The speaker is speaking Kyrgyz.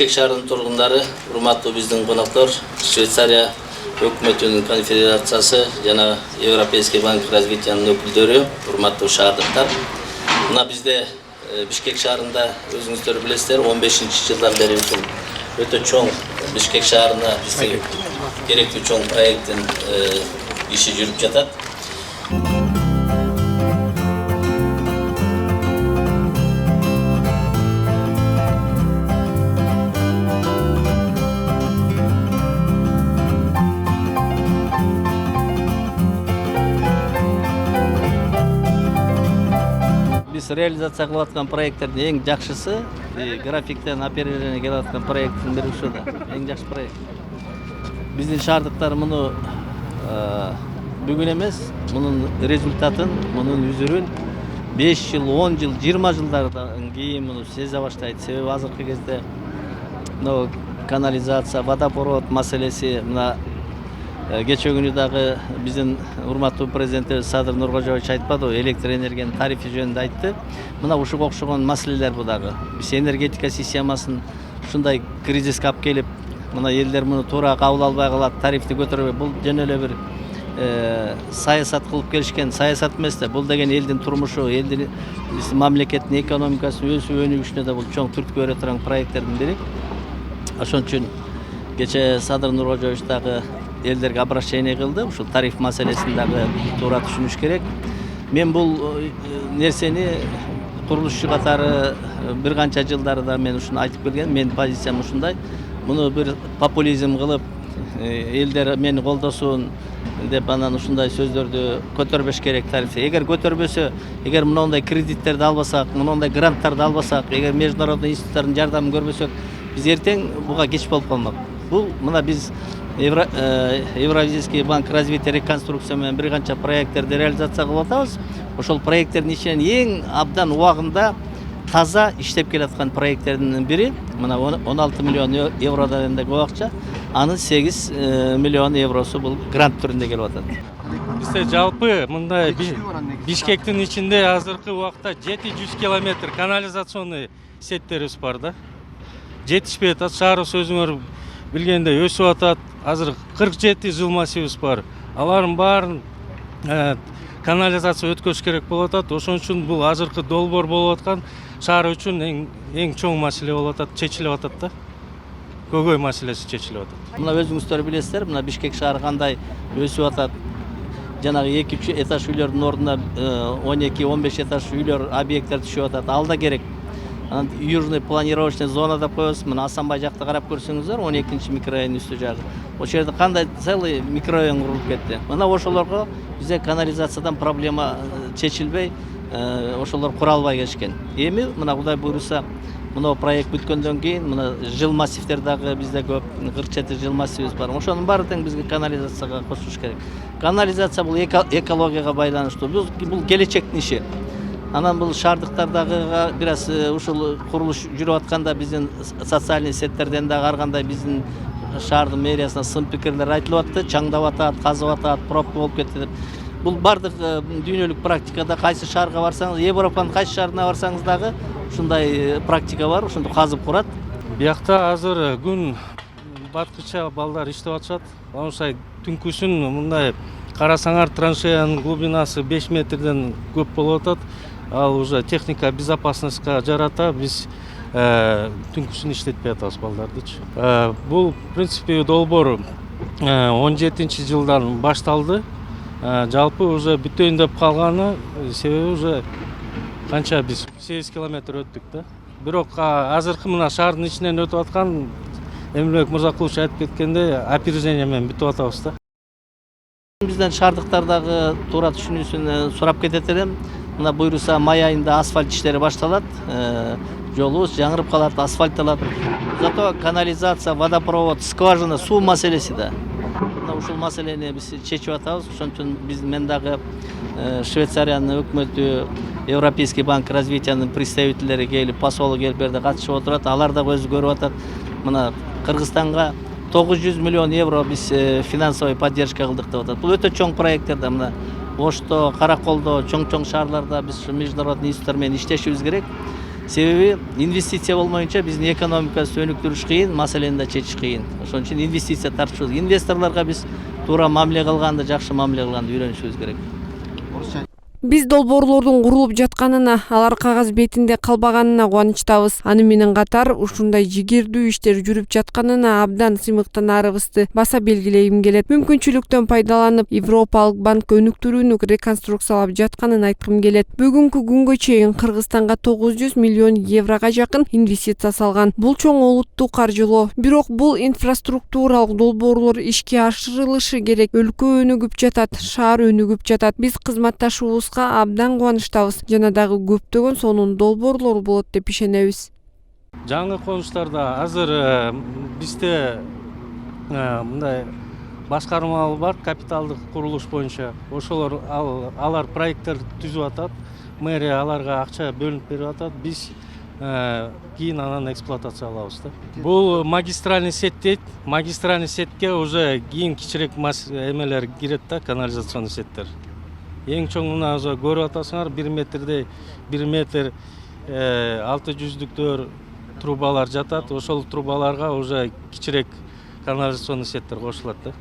Бишкек шаарынын тургундары, урматтуу биздин коноктор, Швейцария өкмөтүнүн конфедерациясы жана Европейский банк развитиянын өкүлдөрү, урматтуу шаардыктар. Мына бизде Бишкек шаарында өзүңүздөр билесиздер, 15-жылдан бери өтө чоң Бишкек шаарына бизге керектүү чоң проекттин иши жүрүп жатат. Biz realizatsiya кылып аткан проекттердин эң жакшысы графиктен оперирование келип аткан проекттин бири ушул да. Эң жакшы проект. Биздин шаардыктар муну бүгүн эмес, мунун результатын, мунун үзүрүн 5 жыл, 10 жыл, 20 жылдардан кийин муну сезе баштайт. Себеби азыркы кезде мына канализация, водопровод маселеси, мына кече күнү дагы биздин урматтуу президентибиз Садыр Нуркожоевич айтпадыбы, электр энергиянын тарифи жөнүндө айтты. Мына ушуга окшогон маселелер бу дагы. Биз энергетика системасын ушундай кризиске алып келип, мына элдер муну туура кабыл албай калат, тарифти көтөрбөй. Бул жөн эле бир саясат кылып келишкен, саясат эмес да. Бул деген элдин турмушу, элдин мамлекеттин экономикасынын өсүп өнүгүшүнө да бул чоң түрткү бере турган проекттердин бири. Ошон үчүн кече Садыр Нуркожоевич дагы элдерге обращение кылды. Ушул тариф маселесин дагы туура түшүнүш керек. Мен бул нерсени курулушчу катары бир канча жылдарда мен ушуну айтып келген. Менин позициям ушундай. Муну бир популизм кылып, элдер мени колдосун деп анан ушундай сөздөрдү көтөрбөш керек тарифти. Эгер көтөрбөсө, эгер мындай кредиттерди албасак, мындай гранттарды албасак, эгер международный институттардын жардамын көрбөсөк, биз эртең буга кеч болуп калмак. Бул мына биз Европейский банк развития реконструкция менен бир канча проекттерди реализация кылып атабыз. Ошол проекттердин ичинен эң абдан убагында таза иштеп келаткан проекттердин бири мына 16 миллион евродан да көп акча, анын 8 миллион евросу бул грант түрүндө келип атат. Бизде жалпы мындай Бишкектин ичинде азыркы убакта 700 километр канализационный сеттерибиз бар да. Жетишпей атат, шаарыбыз өзүңөр билгендей өсүп атат. Азыр 47 жыл массивибиз бар. Алардын баарын канализация өткөзүш керек болуп атат. Ошон үчүн бул азыркы долбоор болуп аткан шаар үчүн эң чоң маселе болуп атат, чечилип атат да. Көйгөй маселеси чечилип атат. Мына өзүңүздөр билесиздер, мына Бишкек шаары кандай өсүп атат. Жанагы 2-3 этаж үйлөрдүн ордуна 12-15 этаж үйлөр, объекттер түшүп атат. Алда керек. Южный планировочный зона деп коебуз. Мына Асанбай жакта карап көрсөңүздөр, 12-чи микрорайон үстү жагы. Ошол жерде кандай целый микрорайон курулуп кетти. Мына ошолорго бизде канализациядан проблема чечилбей, ошолор кура албай келишкен. Эми мына Кудай буйруса, мына проект бүткөндөн кийин мына жыл массивдер дагы бизде көп, 47 жыл массивибиз бар. Ошонун баары тең бизге канализацияга кошулуш керек. Канализация бул экологияга байланыштуу. Бул келечектин иши. Анан бул шаардыктардагы бир аз ушул курулуш жүрүп атканда биздин социальный сеттерден дагы ар кандай биздин шаардын мэриясына сын пикирлер айтылып атты, чаңдап атат, казып атат, пробка болуп кетти деп. Бул бардык дүйнөлүк практикада кайсы шаарга барсаңыз, Европанын кайсы шаарына барсаңыз дагы ушундай практика бар, ошондо казып курат. Биякта азыр күн баткыча балдар иштеп атышат. Ошай түнкүсүн мындай карасаңар траншеянын глубинасы 5 метрден көп болуп атат. Ал уже техника безопасностька жарата, биз түнкүсүн иштетпей атабыз балдардычы. Бул в принципе долбоор 17 жылдан башталды. Жалпы уже бүтөйүн деп калганы, себеби уже канча биз 8 километр өттүк да. Бирок азыркы мына шаардын ичинен өтүп аткан Эмилбек Мырзакулович айтып кеткендей опережение менен бүтүп атабыз да. Бизден шаардыктардагы туура түшүнүүсүн сурап кетет элем. Мына буйруса май айында асфальт иштери башталат. Жолубуз жаңырып калат, асфальтталат. Зато канализация, водопровод, скважина, суу маселеси да. Мына ушул маселени биз чечип атабыз. Ошон үчүн мен дагы Швейцариянын өкмөтү, Европейский банк развитиянын представительдери келип, посолу келип берде катышып отурат. Алар дагы өзү көрүп атат. Мына Кыргызстанга 900 миллион евро биз финансовый поддержка кылдык деп атат. Бул өтө чоң проекттер да. Мына Ошто, Караколдо, чоң-чоң шаарларда биз международный институттар менен иштешибиз керек. Себеби инвестиция болмоюнча биздин экономикабызды өнүктүрүш кыйын, маселени да чечиш кыйын. Ошон үчүн инвестиция тартышыбыз, инвесторлорго биз туура мамиле кылганды, жакшы мамиле кылганды үйрөнүшүбүз керек. Биз долбоорлордун курулуп жатканына, алар кагаз бетинде калбаганына кубанычтабыз. Аны менен катар ушундай жигердүү иштер жүрүп жатканына абдан сыймыктанарыбызды баса белгилегим келет. Мүмкүнчүлүктөн пайдаланып, Европалык банк өнүктүрүүнү реконструкциялап жатканын айткым келет. Бүгүнкү күнгө чейин Кыргызстанга 900 миллион еврога жакын инвестиция салган. Бул чоң олуттуу каржылоо. Бирок бул инфраструктуралык долбоорлор ишке ашырылышы керек. Өлкө өнүгүп жатат, шаар өнүгүп жатат. Биз кызматташуубузга абдан кубанычтабыз. Жана дагы көптөгөн сонун долбоорлор болот деп ишенебиз. Жаңы конуштарда азыр бизде мындай башкармалар бар, капиталдык курулуш боюнча. Ошолор алар проекттер түзүп атат. Мэрия аларга акча бөлүнүп берип атат. Биз кийин анан эксплуатациялабыз да. Бул магистральный сет дейт. Магистральный сетке уже кийин кичирээк эмелер кирет да, канализационный сеттер. Эң чоң мына өзү көрүп атасыңар, 1 метрдей 1 метр 600-дүктөр трубалар жатат. Ошол трубаларга уже кичирээк канализационный сеттер кошулат да.